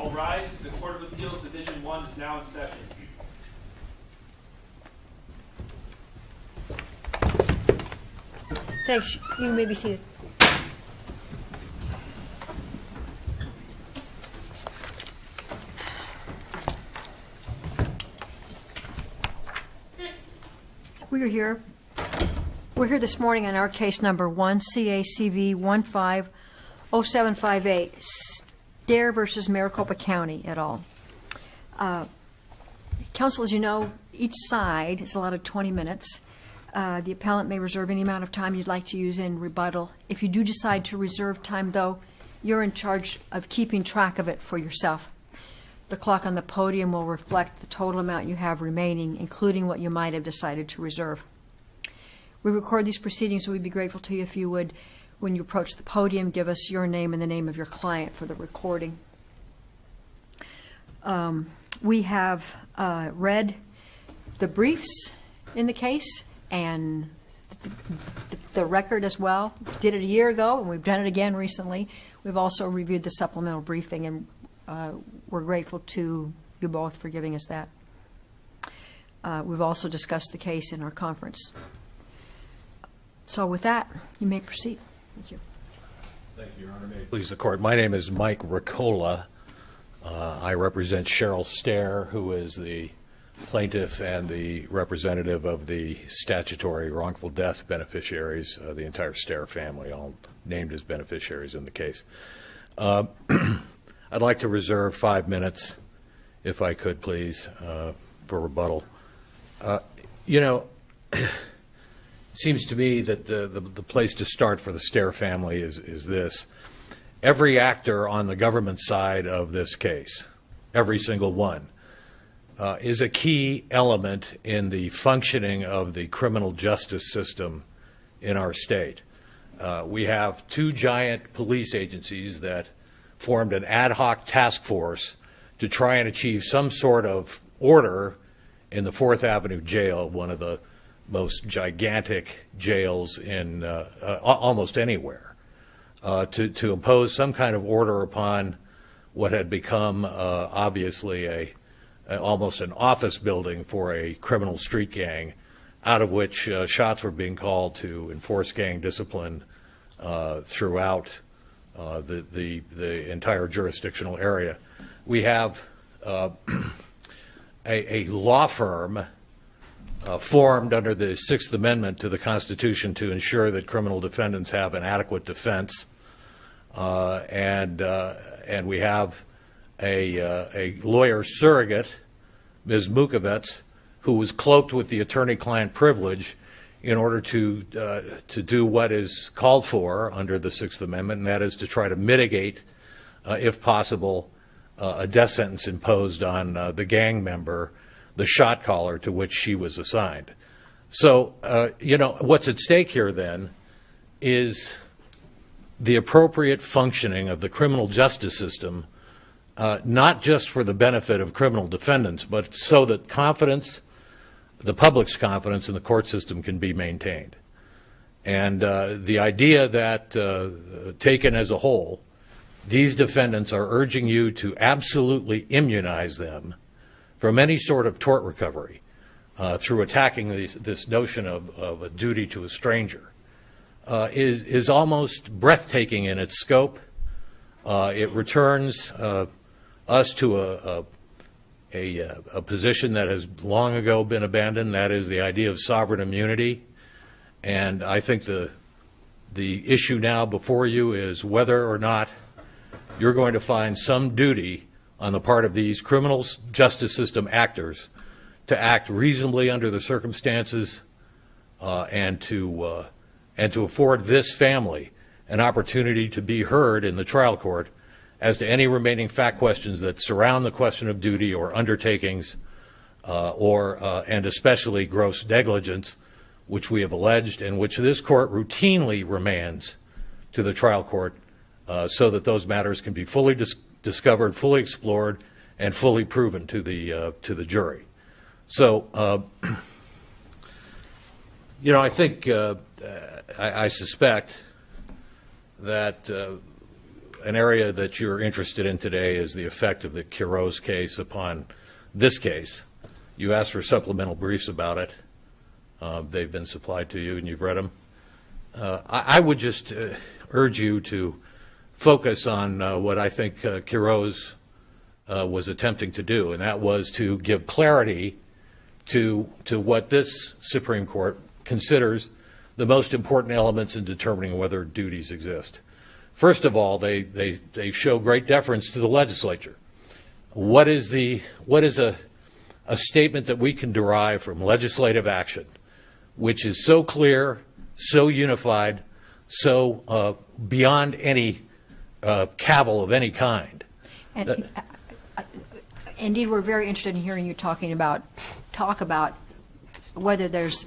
All rise. The Court of Appeals Division 1 is now in session. Thanks. You may be seated. We're here this morning on our case number 1 CV150758, STAIR versus Maricopa County et al. Counsel, as you know, each side is allotted 20 minutes. The appellant may reserve any amount of time you'd like to use in rebuttal. If you do decide to reserve time, though, you're in charge of keeping track of it for yourself. The clock on the podium will reflect the total amount you have remaining, including what you might have decided to reserve. We record these proceedings, so we'd be grateful to you if you would, when you approach the podium, give us your name and the name of your client for the recording. We have read the briefs in the case and the record as well. We did it a year ago, and we've done it again recently. We've also reviewed the supplemental briefing, and we're grateful to you both for giving us that. We've also discussed the case in our conference. So with that, you may proceed. Thank you. Thank you, Your Honor. May it please the Court. My name is Mike Ricola. I represent Cheryl STAIR, who is the plaintiff and the representative of the statutory wrongful death beneficiaries, the entire STAIR family, all named as beneficiaries in the case. I'd like to reserve 5 minutes, if I could, please, for rebuttal. It seems to me that the place to start for the STAIR family is this. Every actor on the government side of this case, every single one, is a key element in the functioning of the criminal justice system in our state. We have two giant police agencies that formed an ad hoc task force to try and achieve some sort of order in the 4th Avenue jail, one of the most gigantic jails in almost anywhere, to impose some kind of order upon what had become obviously almost an office building for a criminal street gang, out of which shots were being called to enforce gang discipline throughout the entire jurisdictional area. We have a law firm formed under the Sixth Amendment to the Constitution to ensure that criminal defendants have an adequate defense, and we have a lawyer surrogate, Ms. Mukovets, who was cloaked with the attorney-client privilege in order to do what is called for under the Sixth Amendment, and that is to try to mitigate, if possible, a death sentence imposed on the gang member, the shot caller to which she was assigned. So, what's at stake here then is the appropriate functioning of the criminal justice system, not just for the benefit of criminal defendants, but so that the public's confidence in the court system can be maintained. And the idea that, taken as a whole, these defendants are urging you to absolutely immunize them from any sort of tort recovery through attacking this notion of a duty to a stranger is almost breathtaking in its scope. It returns us to a position that has long ago been abandoned, that is the idea of sovereign immunity. And I think the issue now before you is whether or not you're going to find some duty on the part of these criminal justice system actors to act reasonably under the circumstances and to afford this family an opportunity to be heard in the trial court as to any remaining fact questions that surround the question of duty or undertakings and especially gross negligence, which we have alleged and which this court routinely remands to the trial court so that those matters can be fully discovered, fully explored, and fully proven to the jury. So, I think I suspect that an area that you're interested in today is the effect of the Quiroz case upon this case. You asked for supplemental briefs about it. They've been supplied to you, and you've read them. I would just urge you to focus on what I think Quiroz was attempting to do, and that was to give clarity to what this Supreme Court considers the most important elements in determining whether duties exist. First of all, they show great deference to the legislature. What is a statement that we can derive from legislative action, which is so clear, so unified, so beyond any cavil of any kind? And indeed, we're very interested in hearing you talk about whether there's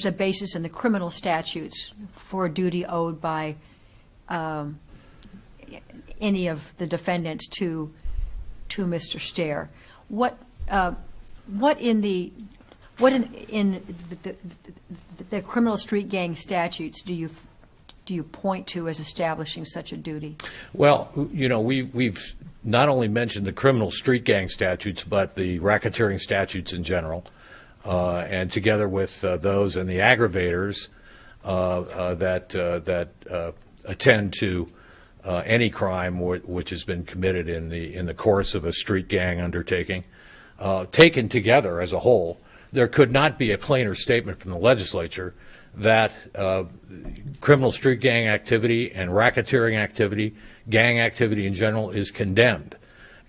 a basis in the criminal statutes for a duty owed by any of the defendants to Mr. Stair. What in the criminal street gang statutes do you point to as establishing such a duty? Well, we've not only mentioned the criminal street gang statutes, but the racketeering statutes in general, and together with those and the aggravators that attend to any crime which has been committed in the course of a street gang undertaking, taken together as a whole, there could not be a plainer statement from the legislature that criminal street gang activity and racketeering activity, gang activity in general, is condemned.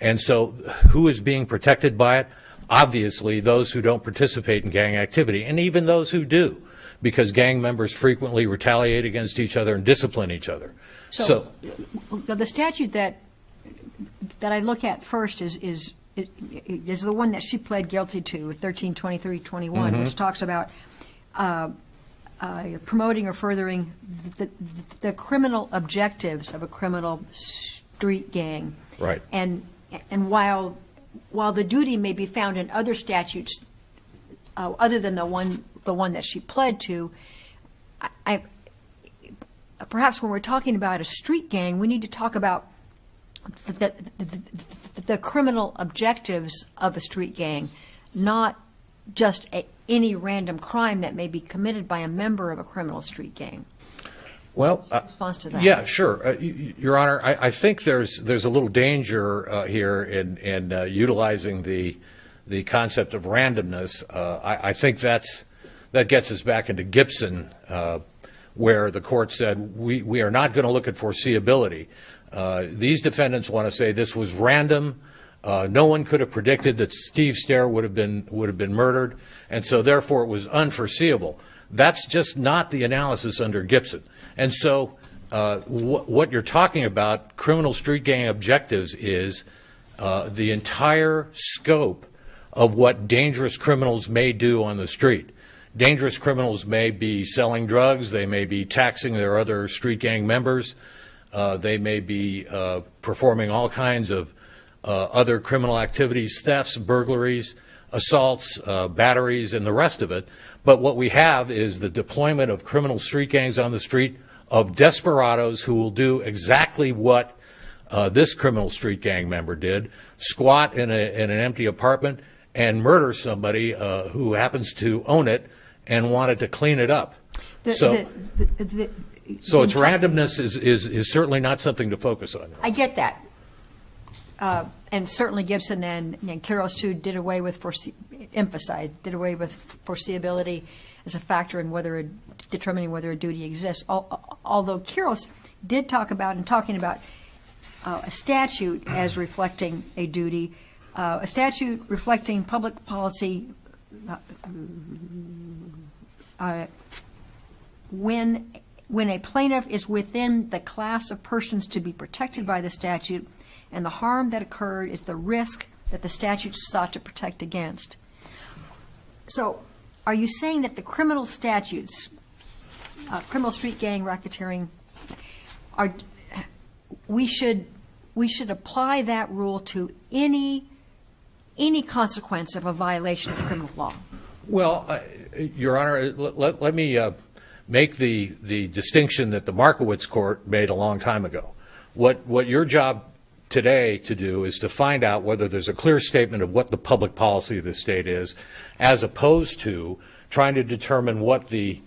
And so who is being protected by it? Obviously, those who don't participate in gang activity, and even those who do, because gang members frequently retaliate against each other and discipline each other. So the statute that I look at first is the one that she pled guilty to, 132321, which talks about promoting or furthering the criminal objectives of a criminal street gang. Right. And while the duty may be found in other statutes other than the one that she pled to, perhaps when we're talking about a street gang, we need to talk about the criminal objectives of a street gang, not just any random crime that may be committed by a member of a criminal street gang. Well, response to that? Yeah, sure, Your Honor. I think there's a little danger here in utilizing the concept of randomness. I think that gets us back into Gibson, where the court said we are not going to look at foreseeability. These defendants want to say this was random. No one could have predicted that Steve Stair would have been murdered, and so therefore it was unforeseeable. That's just not the analysis under Gibson. And so what you're talking about, criminal street gang objectives, is the entire scope of what dangerous criminals may do on the street. Dangerous criminals may be selling drugs. They may be taxing their other street gang members. They may be performing all kinds of other criminal activities, thefts, burglaries, assaults, batteries, and the rest of it. But what we have is the deployment of criminal street gangs on the street, of desperados who will do exactly what this criminal street gang member did: squat in an empty apartment and murder somebody who happens to own it and wanted to clean it up. So its randomness is certainly not something to focus on. I get that. And certainly Gibson and Quiroz too did away with foreseeability as a factor in determining whether a duty exists. Although Quiroz did talk about, in talking about a statute as reflecting a duty, a statute reflecting public policy when a plaintiff is within the class of persons to be protected by the statute, and the harm that occurred is the risk that the statute sought to protect against. So are you saying that the criminal statutes, criminal street gang, racketeering, we should apply that rule to any consequence of a violation of criminal law? Well, Your Honor, let me make the distinction that the Markowitz court made a long time ago. What your job today to do is to find out whether there's a clear statement of what the public policy of the state is, as opposed to trying to determine what the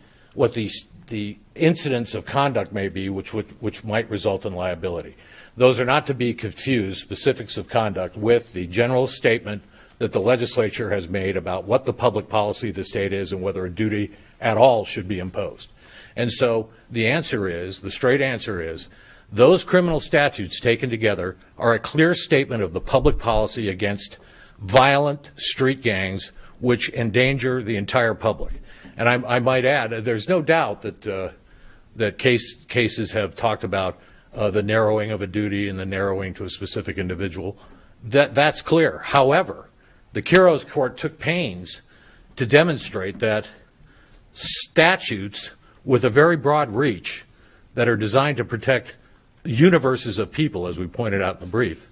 incidents of conduct may be which might result in liability. Those are not to be confused, specifics of conduct, with the general statement that the legislature has made about what the public policy of the state is and whether a duty at all should be imposed. And so the answer is, the straight answer is, those criminal statutes taken together are a clear statement of the public policy against violent street gangs which endanger the entire public. And I might add, there's no doubt that cases have talked about the narrowing of a duty and the narrowing to a specific individual. That's clear. However, the Quiroz court took pains to demonstrate that statutes with a very broad reach that are designed to protect universes of people, as we pointed out in the brief,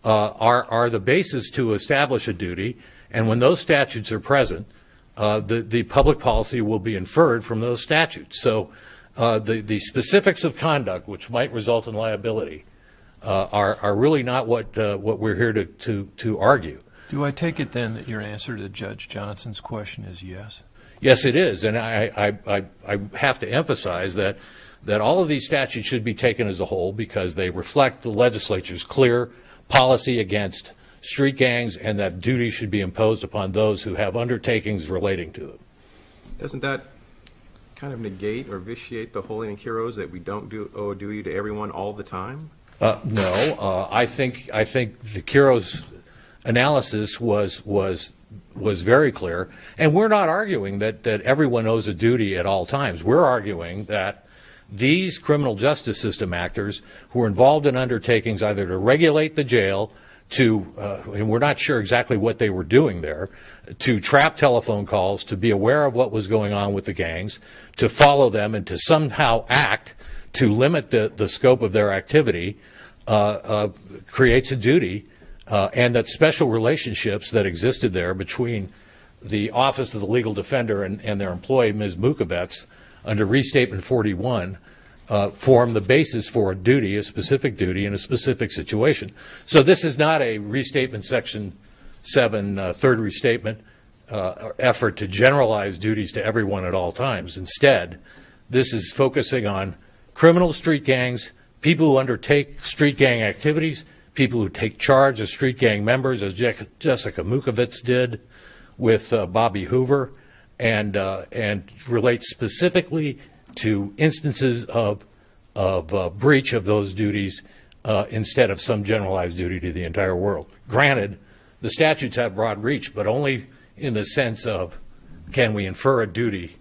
are the basis to establish a duty. And when those statutes are present, the public policy will be inferred from those statutes. So the specifics of conduct which might result in liability are really not what we're here to argue. Do I take it then that your answer to Judge Johnson's question is yes? Yes, it is. And I have to emphasize that all of these statutes should be taken as a whole because they reflect the legislature's clear policy against street gangs, and that duty should be imposed upon those who have undertakings relating to them. Doesn't that kind of negate or vitiate the holding in Quiroz that we don't owe a duty to everyone all the time? No, I think the Quiroz analysis was very clear, and we're not arguing that everyone owes a duty at all times. We're arguing that these criminal justice system actors who are involved in undertakings either to regulate the jail, and we're not sure exactly what they were doing there, to trap telephone calls, to be aware of what was going on with the gangs, to follow them, and to somehow act to limit the scope of their activity, creates a duty, and that special relationships that existed there between the Office of the Legal Defender and their employee, Ms. Mukovets, under Restatement 41, form the basis for a duty, a specific duty in a specific situation. So this is not a Restatement Section 7 third restatement effort to generalize duties to everyone at all times. Instead, this is focusing on criminal street gangs, people who undertake street gang activities, people who take charge of street gang members, as Jessica Mukovets did with Bobby Hoover, and relate specifically to instances of breach of those duties instead of some generalized duty to the entire world. Granted, the statutes have broad reach, but only in the sense of, can we infer a duty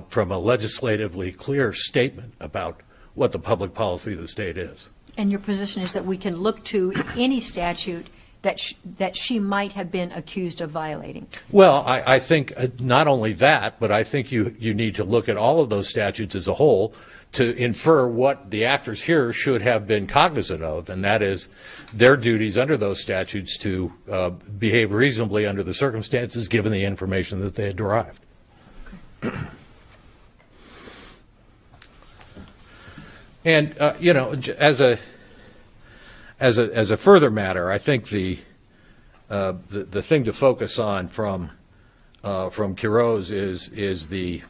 from a legislatively clear statement about what the public policy of the state is. And your position is that we can look to any statute that she might have been accused of violating? Well, I think not only that, but I think you need to look at all of those statutes as a whole to infer what the actors here should have been cognizant of, and that is their duties under those statutes to behave reasonably under the circumstances given the information that they had derived. Okay. And you know, as a further matter, I think the thing to focus on from Quiroz is the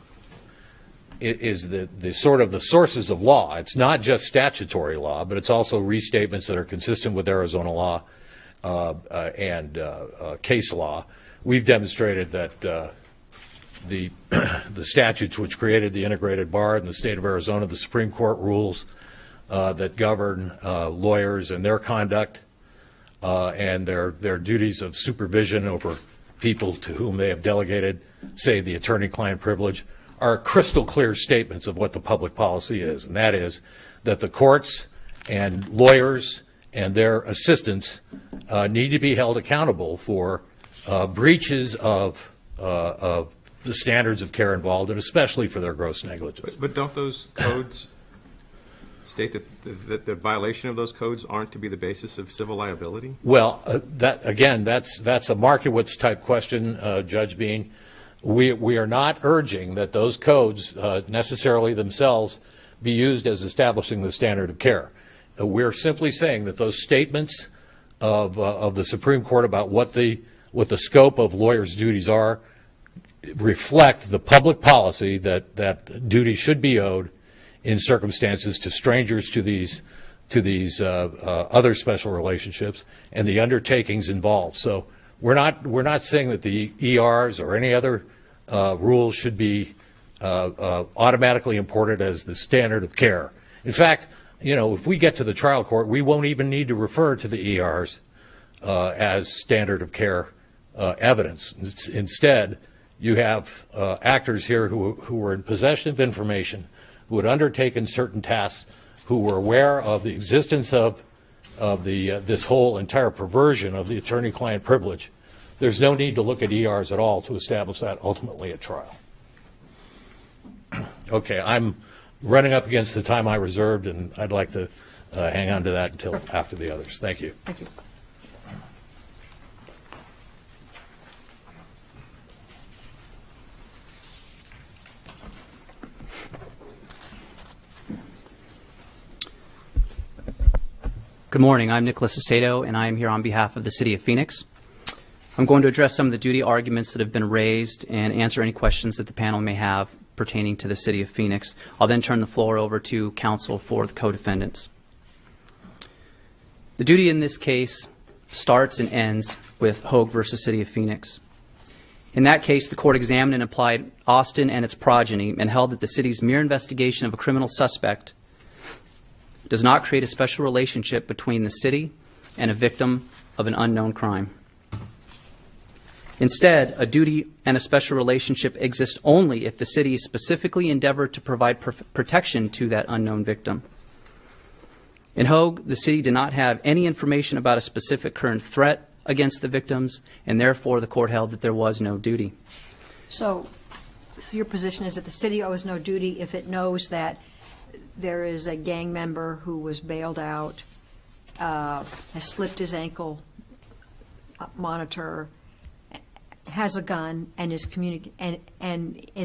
sort of the sources of law. It's not just statutory law, but it's also restatements that are consistent with Arizona law and case law. We've demonstrated that the statutes which created the integrated bar in the state of Arizona, the Supreme Court rules that govern lawyers and their conduct and their duties of supervision over people to whom they have delegated, say, the attorney-client privilege, are crystal clear statements of what the public policy is, and that is that the courts and lawyers and their assistants need to be held accountable for breaches of the standards of care involved, and especially for their gross negligence. But don't those codes state that the violation of those codes aren't to be the basis of civil liability? Well, that's a Markowitz type question, Judge Bean. We are not urging that those codes necessarily themselves be used as establishing the standard of care. We're simply saying that those statements of the Supreme Court about what the scope of lawyers' duties are reflect the public policy that duty should be owed in circumstances to strangers to these other special relationships and the undertakings involved. So we're not saying that the ERs or any other rules should be automatically imported as the standard of care. In fact, if we get to the trial court, we won't even need to refer to the ERs as standard of care evidence. Instead, you have actors here who were in possession of information, who had undertaken certain tasks, who were aware of the existence of this whole entire perversion of the attorney-client privilege. There's no need to look at ERs at all to establish that ultimately at trial. Okay, I'm running up against the time I reserved, and I'd like to hang on to that until after the others. Thank you. Thank you. Good morning. I'm Nicholas Aceto, and I am here on behalf of the City of Phoenix. I'm going to address some of the duty arguments that have been raised and answer any questions that the panel may have pertaining to the City of Phoenix. I'll then turn the floor over to counsel for the co-defendants. The duty in this case starts and ends with Hogue versus City of Phoenix. In that case, the court examined and applied Austin and its progeny and held that the city's mere investigation of a criminal suspect does not create a special relationship between the city and a victim of an unknown crime. Instead, a duty and a special relationship exist only if the city specifically endeavored to provide protection to that unknown victim. In Hogue, the city did not have any information about a specific current threat against the victims, and therefore the court held that there was no duty. So your position is that the city owes no duty if it knows that there is a gang member who was bailed out, has slipped his ankle monitor, has a gun, and is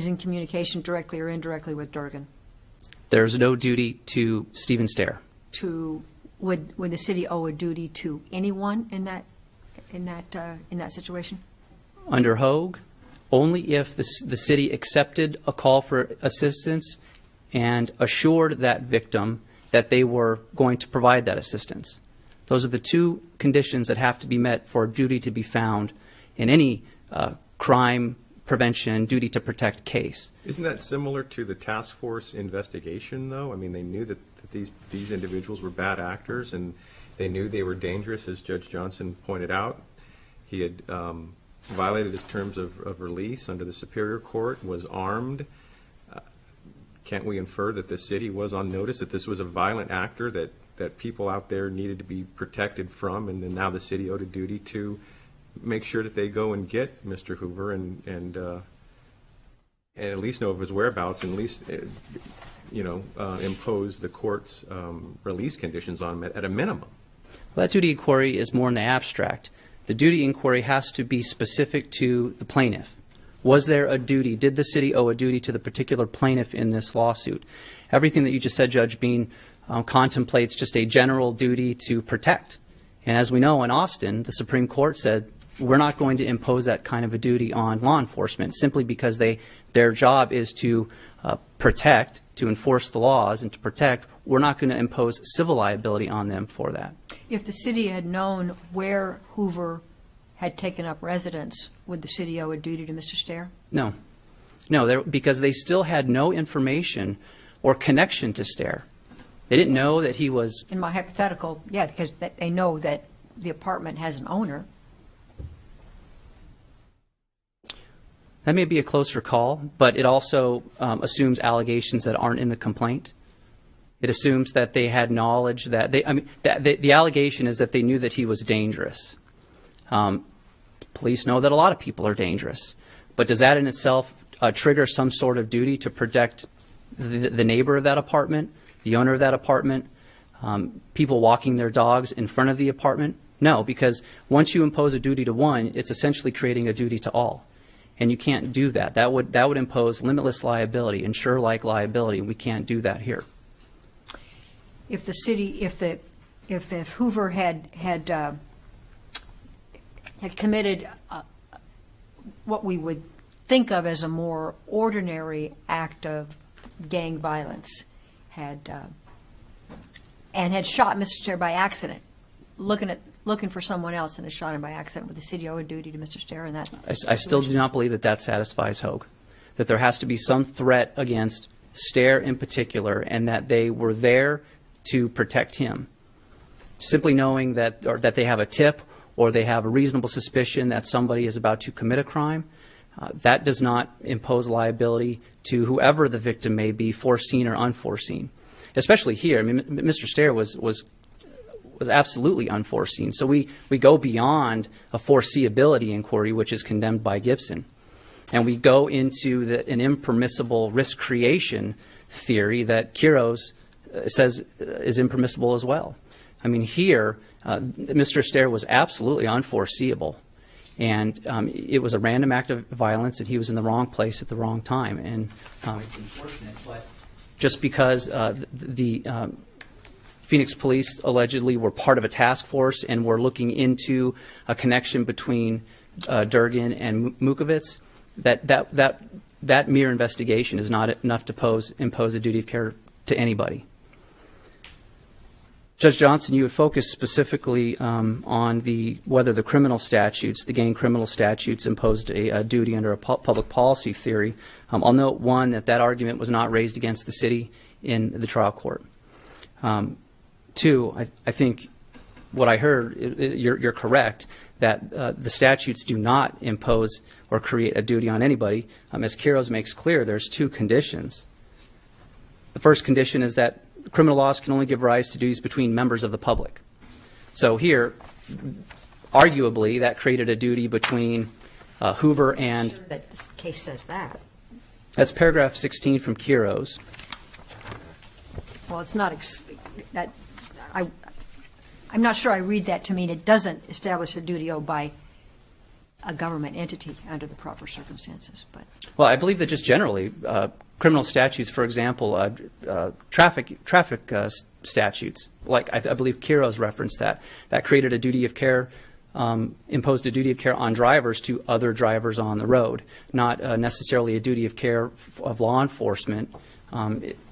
in communication directly or indirectly with Durgan. There is no duty to Stephen STAIR. Would the city owe a duty to anyone in that situation? Under Hogue, only if the city accepted a call for assistance and assured that victim that they were going to provide that assistance. Those are the two conditions that have to be met for a duty to be found in any crime prevention, duty to protect case. Isn't that similar to the task force investigation, though? I mean, they knew that these individuals were bad actors, and they knew they were dangerous, as Judge Johnson pointed out. He had violated his terms of release under the Superior Court, was armed. Can't we infer that the city was on notice that this was a violent actor that people out there needed to be protected from, and then now the city owed a duty to make sure that they go and get Mr. Hoover and at least know of his whereabouts, and at least impose the court's release conditions on him at a minimum? Well, that duty inquiry is more in the abstract. The duty inquiry has to be specific to the plaintiff. Was there a duty? Did the city owe a duty to the particular plaintiff in this lawsuit? Everything that you just said, Judge Bean, contemplates just a general duty to protect. And as we know in Austin, the Supreme Court said we're not going to impose that kind of a duty on law enforcement simply because their job is to protect, to enforce the laws and to protect. We're not going to impose civil liability on them for that. If the city had known where Hoover had taken up residence, would the city owe a duty to Mr. STAIR? No. No, because they still had no information or connection to STAIR. They didn't know that he was... In my hypothetical, yeah, because they know that the apartment has an owner. That may be a closer call, but it also assumes allegations that aren't in the complaint. It assumes that they had knowledge that the allegation is that they knew that he was dangerous. Police know that a lot of people are dangerous, but does that in itself trigger some sort of duty to protect the neighbor of that apartment, the owner of that apartment, people walking their dogs in front of the apartment? No, because once you impose a duty to one, it's essentially creating a duty to all. And you can't do that. That would impose limitless liability, insurer-like liability, and we can't do that here. if the city, if Hoover had committed what we would think of as a more ordinary act of gang violence, and had shot Mr. Stair by accident, looking for someone else and had shot him by accident, would the city owe a duty to Mr. Stair in that? I still do not believe that that satisfies Hogue, that there has to be some threat against Stair in particular, and that they were there to protect him. Simply knowing that, or that they have a tip or they have a reasonable suspicion that somebody is about to commit a crime, that does not impose liability to whoever the victim may be, foreseen or unforeseen. Especially here, I mean, Mr. Stair was absolutely unforeseen. So we go beyond a foreseeability inquiry, which is condemned by Gibson, and we go into an impermissible risk creation theory that Quiros says is impermissible as well. I mean, here, Mr. Stair was absolutely unforeseeable, and it was a random act of violence, and he was in the wrong place at the wrong time. And it's unfortunate, but just because the Phoenix police allegedly were part of a task force and were looking into a connection between Durgan and Mukovitz, that mere investigation is not enough to impose a duty of care to anybody. Judge Johnson, you had focused specifically on whether the criminal statutes, the gang criminal statutes, imposed a duty under a public policy theory. I'll note, one, that argument was not raised against the city in the trial court. Two, I think what I heard, you're correct, that the statutes do not impose or create a duty on anybody. As Quiros makes clear, there's two conditions. The first condition is that criminal laws can only give rise to duties between members of the public. So here, arguably, that created a duty between Hoover and... That this case says that. That's paragraph 16 from Quiros. Well, it's not, I'm not sure I read that to mean it doesn't establish a duty owed by a government entity under the proper circumstances. But well, I believe that just generally, criminal statutes, for example, traffic statutes, like I believe Quiros referenced that created a duty of care, imposed a duty of care on drivers to other drivers on the road, not necessarily a duty of care of law enforcement.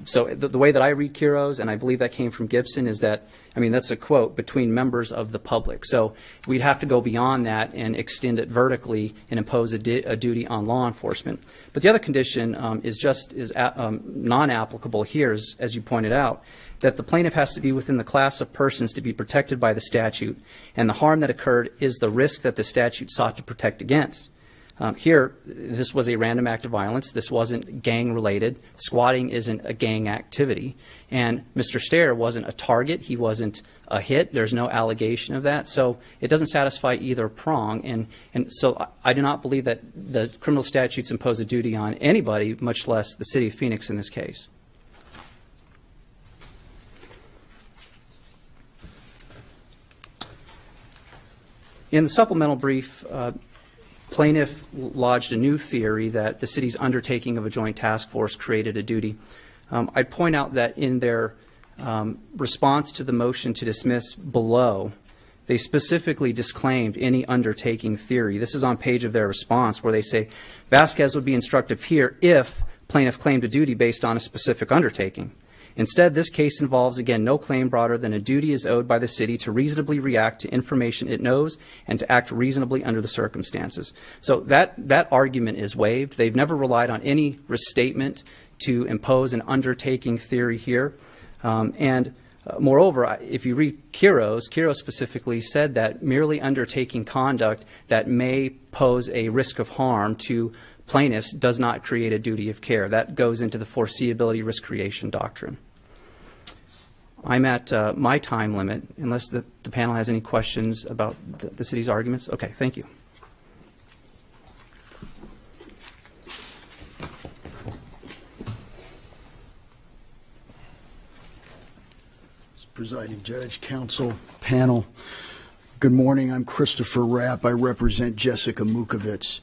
So the way that I read Quiros, and I believe that came from Gibson, is that, I mean, that's a quote, between members of the public. So we'd have to go beyond that and extend it vertically and impose a duty on law enforcement. But the other condition is non-applicable here, as you pointed out, that the plaintiff has to be within the class of persons to be protected by the statute, and the harm that occurred is the risk that the statute sought to protect against. Here, this was a random act of violence. This wasn't gang-related. Squatting isn't a gang activity. And Mr. Stair wasn't a target. He wasn't a hit. There's no allegation of that. So it doesn't satisfy either prong. And so I do not believe that the criminal statutes impose a duty on anybody, much less the city of Phoenix in this case. In the supplemental brief, plaintiff lodged a new theory that the city's undertaking of a joint task force created a duty. I'd point out that in their response to the motion to dismiss below, they specifically disclaimed any undertaking theory. This is on page of their response where they say, Vasquez would be instructive here if plaintiff claimed a duty based on a specific undertaking. Instead, this case involves, again, no claim broader than a duty is owed by the city to reasonably react to information it knows and to act reasonably under the circumstances. So that argument is waived. They've never relied on any restatement to impose an undertaking theory here. Moreover, if you read Quiros specifically said that merely undertaking conduct that may pose a risk of harm to plaintiffs does not create a duty of care. That goes into the foreseeability risk creation doctrine. I'm at my time limit, unless the panel has any questions about the city's arguments. Okay, thank you. Presiding Judge, Council, panel, good morning. I'm Christopher Rapp. I represent Jessica Mukovitz.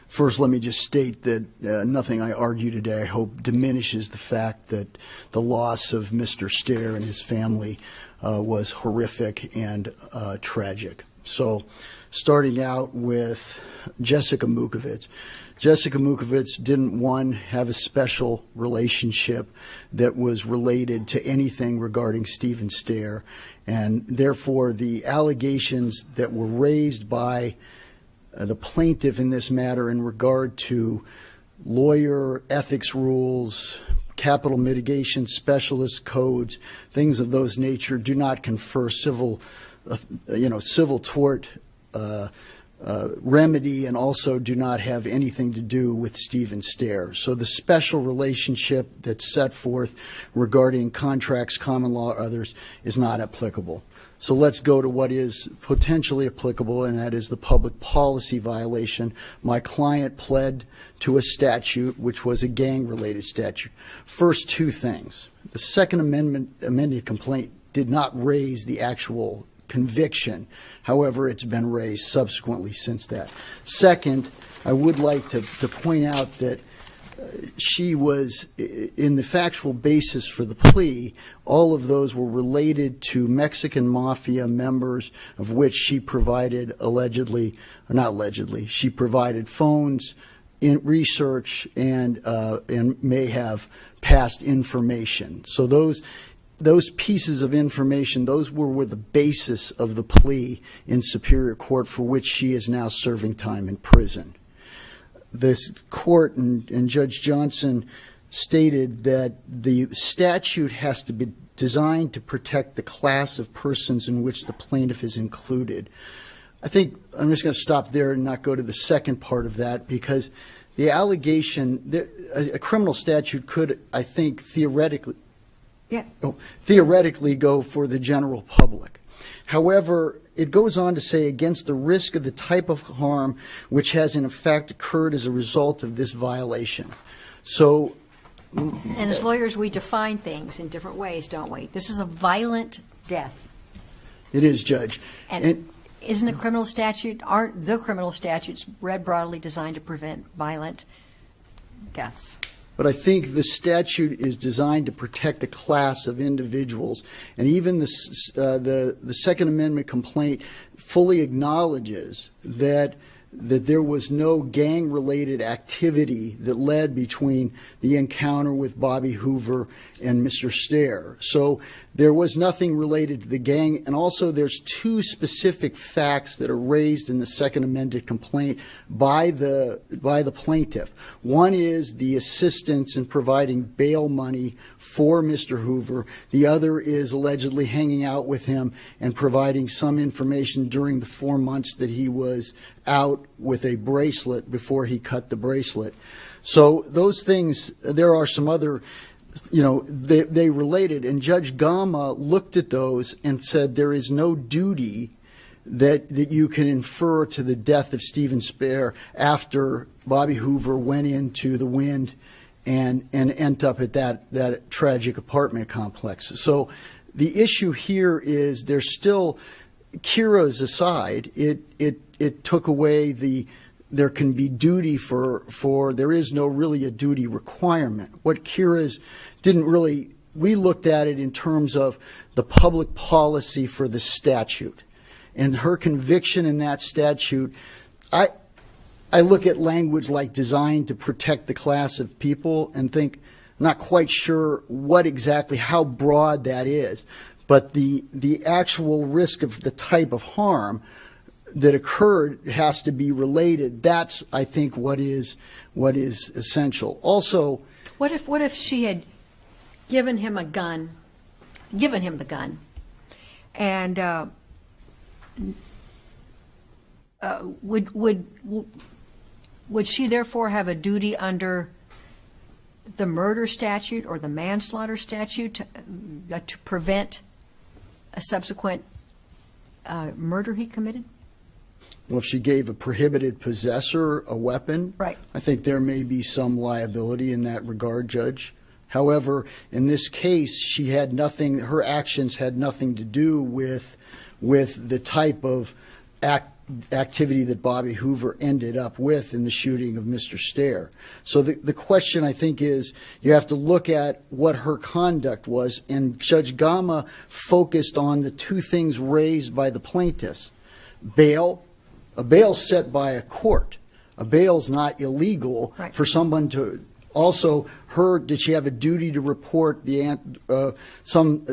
First, let me just state that nothing I argue today, I hope, diminishes the fact that the loss of Mr. Stair and his family was horrific and tragic. So, starting out with Jessica Mukovitz. Jessica Mukovitz didn't, one, have a special relationship that was related to anything regarding Stephen Stair, and therefore the allegations that were raised by the plaintiff in this matter in regard to lawyer ethics rules, capital mitigation specialist codes, things of those nature, do not confer civil tort remedy, and also do not have anything to do with Stephen Stair. So the special relationship that's set forth regarding contracts, common law, or others is not applicable. So let's go to what is potentially applicable, and that is the public policy violation. My client pled to a statute which was a gang-related statute. First, two things. The Second amended complaint did not raise the actual conviction. However, it's been raised subsequently since that. Second, I would like to point out that she was, in the factual basis for the plea, all of those were related to Mexican mafia members, of which she provided she provided phones, in research, and may have passed information. So those pieces of information, those were the basis of the plea in Superior Court, for which she is now serving time in prison. This court and Judge Johnson stated that the statute has to be designed to protect the class of persons in which the plaintiff is included. I think I'm just going to stop there and not go to the second part of that, because the allegation, a criminal statute could, I think, theoretically go for the general public. However, it goes on to say, against the risk of the type of harm which has in effect occurred as a result of this violation. So, And as lawyers, we define things in different ways, don't we? This is a violent death. it is, Judge. And isn't aren't the criminal statutes read broadly designed to prevent violent deaths? But I think the statute is designed to protect a class of individuals, and even the Second Amendment complaint fully acknowledges that there was no gang-related activity that led between the encounter with Bobby Hoover and Mr. Stair. So there was nothing related to the gang, and also there's two specific facts that are raised in the Second Amendment complaint by the plaintiff. One is the assistance in providing bail money for Mr. Hoover. The other is allegedly hanging out with him and providing some information during the 4 months that he was out with a bracelet before he cut the bracelet. So those things, there are some other, they related, and Judge Gama looked at those and said there is no duty that you can infer to the death of Stephen Stair after Bobby Hoover went into the wind and ended up at that tragic apartment complex. So the issue here is there's still, Kira's aside, it took away there can be duty for there is no really a duty requirement. What Kira's didn't really, we looked at it in terms of the public policy for the statute. And her conviction in that statute, I look at language like designed to protect the class of people and think, I'm not quite sure what exactly, how broad that is. But the actual risk of the type of harm that occurred has to be related. That's, I think, what is essential. Also, what if she had given him the gun, and would she therefore have a duty under the murder statute or the manslaughter statute to prevent a subsequent murder he committed? Well, if she gave a prohibited possessor a weapon, right, I think there may be some liability in that regard, Judge. However, in this case, she had nothing, her actions had nothing to do with the type of activity that Bobby Hoover ended up with in the shooting of Mr. Stair. So the question, I think, is you have to look at what her conduct was, and Judge Gama focused on the two things raised by the plaintiffs. Bail, a bail set by a court. A bail's not illegal Right. for someone to. Also, did she have a duty to report some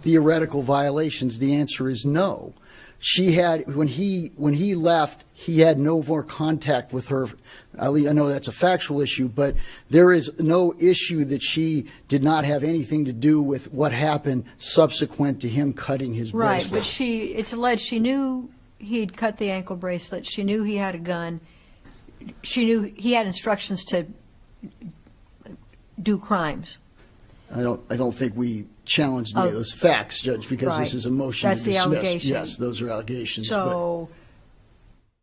theoretical violations? The answer is no. She had, when he left, he had no more contact with her. I know that's a factual issue, but there is no issue that she did not have anything to do with what happened subsequent to him cutting his Right, bracelet. but it's alleged she knew he'd cut the ankle bracelet. She knew he had a gun. She knew he had instructions to do crimes. I don't think we challenged any of those facts, Judge, because this Right. is a motion That's to the dismiss. allegation. Yes, those are allegations. So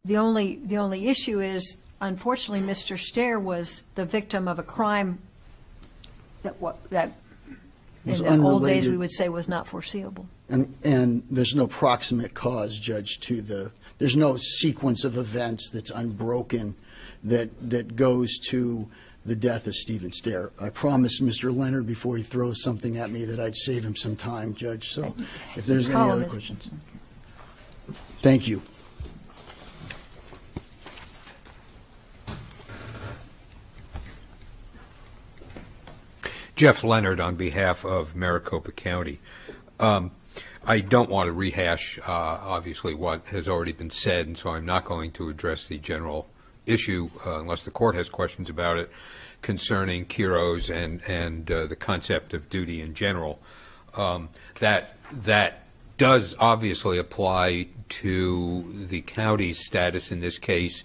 the only issue is, unfortunately, Mr. Stair was the victim of a crime that in Was the old days unrelated. we would say was not foreseeable. And there's no proximate cause, Judge, there's no sequence of events that's unbroken that goes to the death of Stephen Stair. I promised Mr. Leonard before he throws something at me that I'd save him some time, Judge, so if there's any Problem other is- questions. Thank you. Jeff Leonard on behalf of Maricopa County. I don't want to rehash, obviously, what has already been said, and so I'm not going to address the general issue unless the court has questions about it concerning Kiros and the concept of duty in general. That does obviously apply to the county's status in this case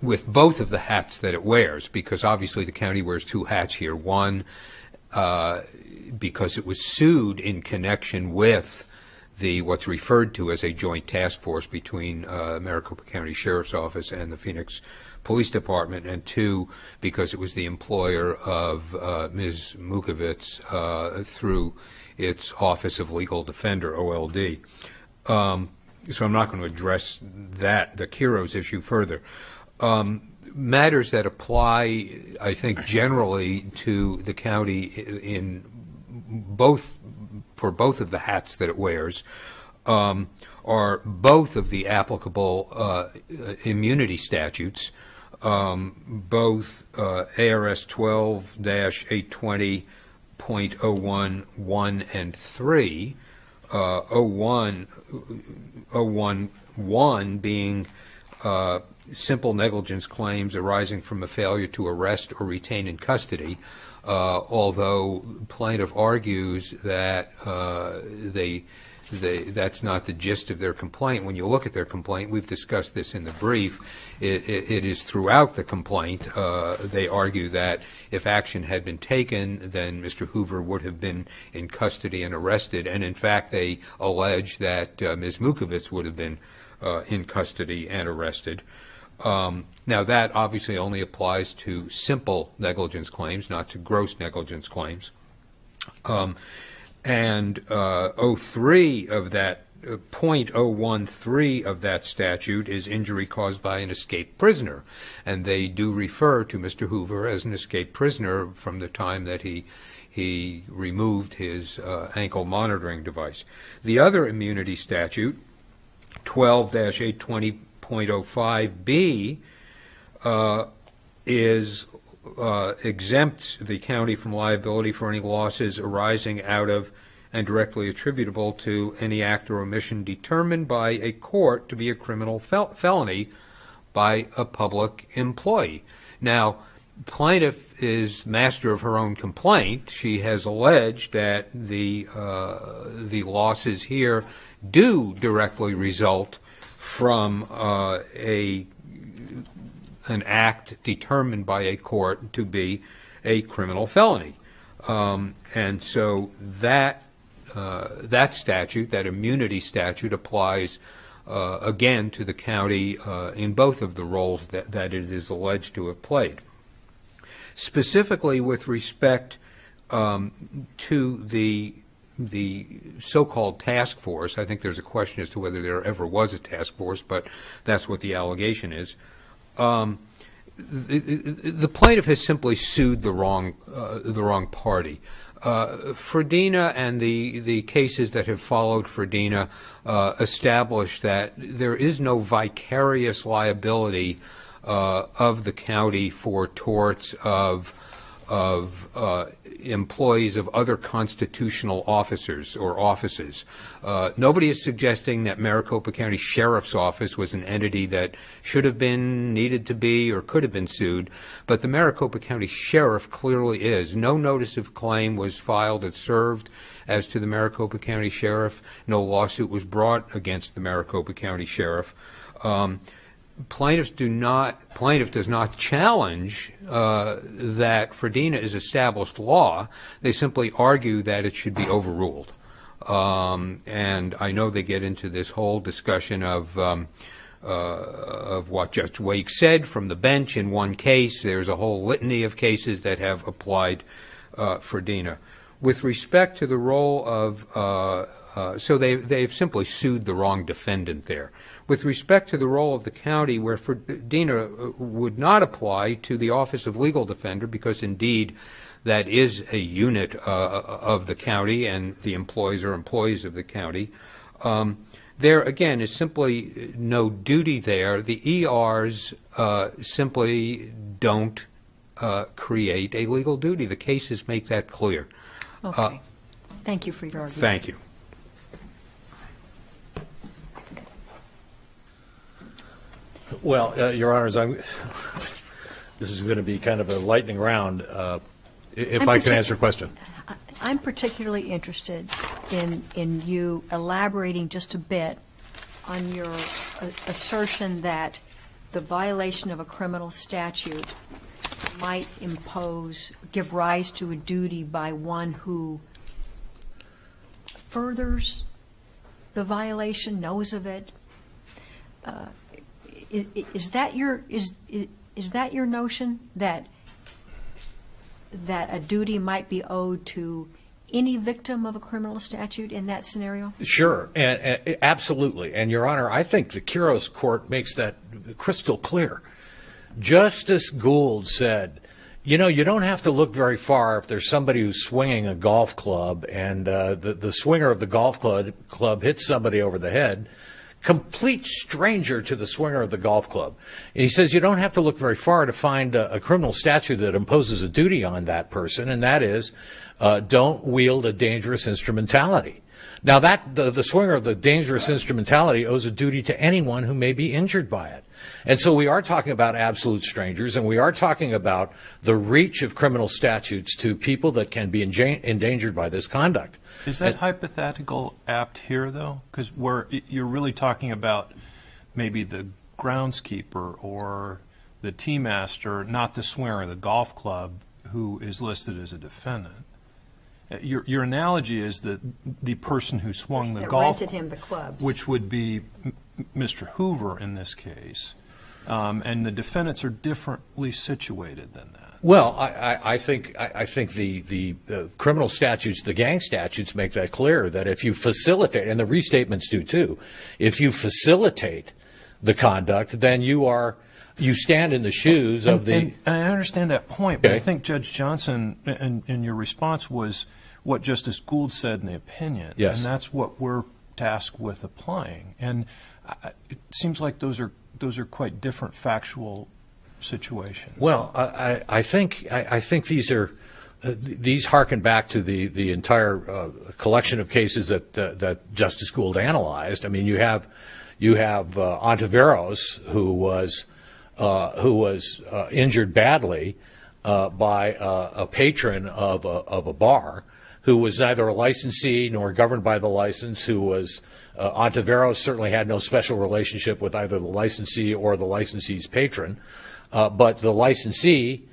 with both of the hats that it wears, because obviously the county wears two hats here. One, because it was sued in connection with what's referred to as a joint task force between Maricopa County Sheriff's Office and the Phoenix Police Department, and two, because it was the employer of Ms. Mukovitz through its Office of Legal Defender, OLD. So I'm not going to address the Kiros issue further. Matters that apply, I think, generally to the county for both of the hats that it wears are both of the applicable immunity statutes, both ARS 12-820.011 and 3, 011 being simple negligence claims arising from a failure to arrest or retain in custody, although plaintiff argues that that's not the gist of their complaint. When you look at their complaint, we've discussed this in the brief, it is throughout the complaint. They argue that if action had been taken, then Mr. Hoover would have been in custody and arrested, and in fact they allege that Ms. Mukovitz would have been in custody and arrested. Now, that obviously only applies to simple negligence claims, not to gross negligence claims. And 03 of that, .013 of that statute is injury caused by an escaped prisoner. And they do refer to Mr. Hoover as an escaped prisoner from the time that he removed his ankle monitoring device. The other immunity statute, 12-820.05b, exempts the county from liability for any losses arising out of and directly attributable to any act or omission determined by a court to be a criminal felony by a public employee. Now, plaintiff is master of her own complaint. She has alleged that the losses here do directly result from an act determined by a court to be a criminal felony. And so that statute, that immunity statute, applies again to the county in both of the roles that it is alleged to have played. Specifically with respect to the the so-called task force, I think there's a question as to whether there ever was a task force, but that's what the allegation is. The plaintiff has simply sued the wrong party. Fredina and the cases that have followed Fredina establish that there is no vicarious liability of the county for torts of employees of other constitutional officers or offices. Nobody is suggesting that Maricopa County Sheriff's Office was an entity that should have been, needed to be, or could have been sued, but the Maricopa County Sheriff clearly is. No notice of claim was filed and served as to the Maricopa County Sheriff. No lawsuit was brought against the Maricopa County Sheriff. Plaintiff does not challenge that Fredina is established law. They simply argue that it should be overruled. And I know they get into this whole discussion of what Judge Wake said from the bench in one case. There's a whole litany of cases that have applied Fredina. With respect to the role of, so they've simply sued the wrong defendant there. With respect to the role of the county, where Fredina would not apply to the Office of Legal Defender, because indeed that is a unit of the county and the employees are employees of the county, there again is simply no duty there. The ERs simply don't create a legal duty. The cases make that clear. Okay. Thank you for your argument. Thank you. Well, Your Honors, this is going to be kind of a lightning round. If I can answer a question. I'm particularly interested in you elaborating just a bit on your assertion that the violation of a criminal statute might give rise to a duty by one who furthers the violation, knows of it. Is that your notion that a duty might be owed to any victim of a criminal statute in that scenario? Sure, and absolutely. And Your Honor, I think the Quiros court makes that crystal clear. Justice Gould said, you know, you don't have to look very far if there's somebody who's swinging a golf club and the swinger of the golf club hits somebody over the head, complete stranger to the swinger of the golf club. And he says you don't have to look very far to find a criminal statute that imposes a duty on that person, and that is don't wield a dangerous instrumentality. Now, that the swinger of the dangerous instrumentality owes a duty to anyone who may be injured by it. And so we are talking about absolute strangers, and we are talking about the reach of criminal statutes to people that can be endangered by this conduct. Is that hypothetical apt here, though? Because you're really talking about maybe the groundskeeper or the tea master, not the swinger of the golf club, who is listed as a defendant. Your analogy is that the person who swung the golf, rented him the clubs, which would be Mr. Hoover in this case, and the defendants are differently situated than that. Well, I think the criminal statutes, the gang statutes, make that clear, that if you facilitate, and the restatements do too, if you facilitate the conduct, then you stand in the shoes of the. And I understand that point, but I think Judge Johnson, in your response, was what Justice Gould said in the opinion, yes, and that's what we're tasked with applying. And it seems like those are quite different factual situations. Well, I think these harken back to the entire collection of cases that Justice Gould analyzed. I mean, you have Ontiveros, who was injured badly by a patron of a bar, who was neither a licensee nor governed by the license, who was Ontiveros certainly had no special relationship with either the licensee or the licensee's patron, but the licensee,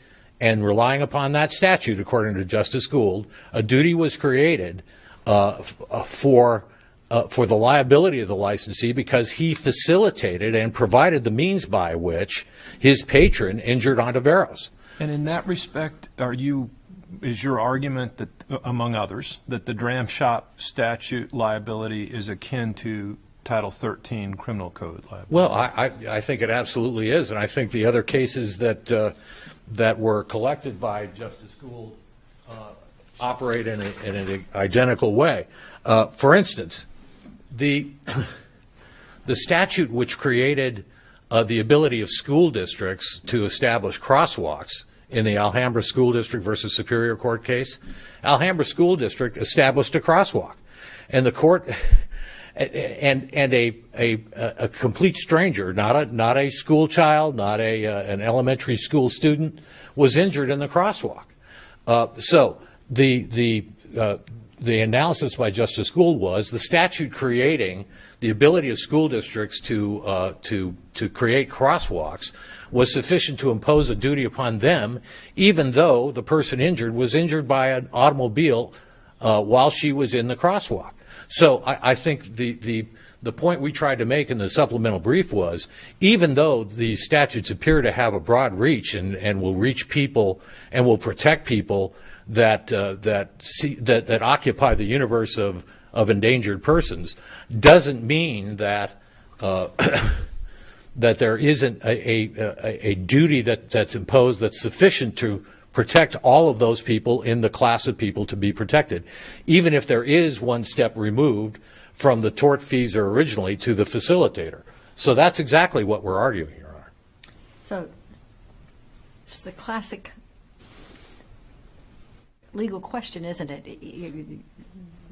and relying upon that statute, according to Justice Gould, a duty was created for the liability of the licensee because he facilitated and provided the means by which his patron injured Ontiveros. And in that respect, are you is your argument that, among others, that the dram shop statute liability is akin to Title 13 criminal code liability? Well, I think it absolutely is, and I think the other cases that were collected by Justice Gould operate in an identical way. For instance, the statute which created the ability of school districts to establish crosswalks in the Alhambra School District versus Superior Court case, Alhambra School District established a crosswalk, and the court and a complete stranger, not a school child, not an elementary school student, was injured in the crosswalk. So the analysis by Justice Gould was the statute creating the ability of school districts to create crosswalks was sufficient to impose a duty upon them, even though the person injured was injured by an automobile while she was in the crosswalk. So I think the point we tried to make in the supplemental brief was, even though these statutes appear to have a broad reach and will reach people and will protect people that occupy the universe of endangered persons, doesn't mean that that there isn't a duty that's imposed that's sufficient to protect all of those people in the class of people to be protected, even if there is one step removed from the tortfeasor originally to the facilitator. So that's exactly what we're arguing, Your Honor. So it's a classic legal question, isn't it?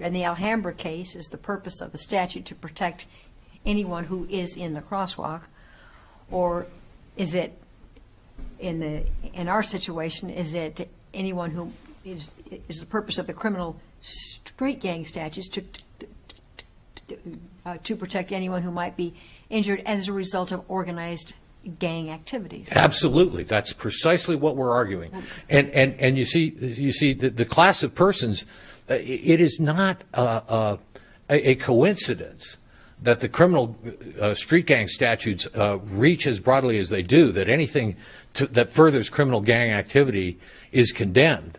In the Alhambra case, is the purpose of the statute to protect anyone who is in the crosswalk, or is it in our situation, is it anyone who is the purpose of the criminal street gang statutes to protect anyone who might be injured as a result of organized gang activities? Absolutely. That's precisely what we're arguing. And you see the class of persons, it is not a coincidence that the criminal street gang statutes reach as broadly as they do, that anything that furthers criminal gang activity is condemned,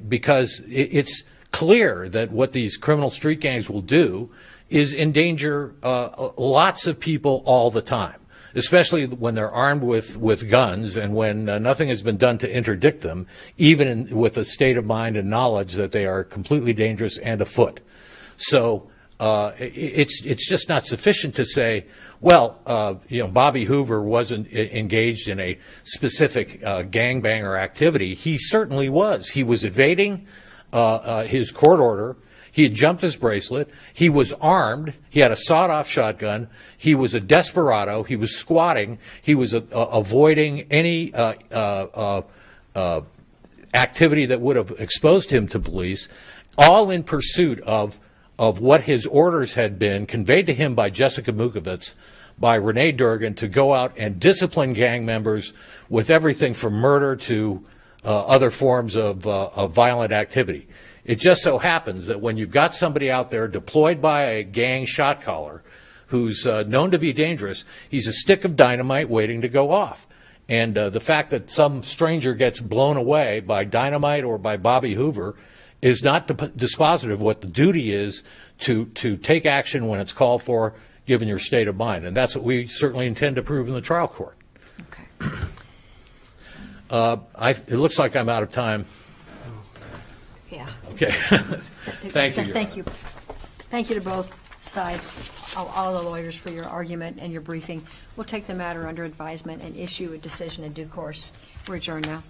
because it's clear that what these criminal street gangs will do is endanger lots of people all the time, especially when they're armed with guns and when nothing has been done to interdict them, even with a state of mind and knowledge that they are completely dangerous and afoot. So it's just not sufficient to say, well, Bobby Hoover wasn't engaged in a specific gangbanger activity. He certainly was. He was evading his court order. He had jumped his bracelet. He was armed. He had a sawed-off shotgun. He was a desperado. He was squatting. He was avoiding any activity that would have exposed him to police, all in pursuit of what his orders had been conveyed to him by Jessica Mukovitz, by Renee Durgan, to go out and discipline gang members with everything from murder to other forms of violent activity. It just so happens that when you've got somebody out there deployed by a gang shot caller who's known to be dangerous, he's a stick of dynamite waiting to go off. And the fact that some stranger gets blown away by dynamite or by Bobby Hoover is not dispositive of what the duty is to take action when it's called for, given your state of mind. And that's what we certainly intend to prove in the trial court. Okay. It looks like I'm out of time. Yeah. Okay. Thank you. Thank you. Thank you to both sides, all the lawyers, for your argument and your briefing. We'll take the matter under advisement and issue a decision in due course. We're adjourned now.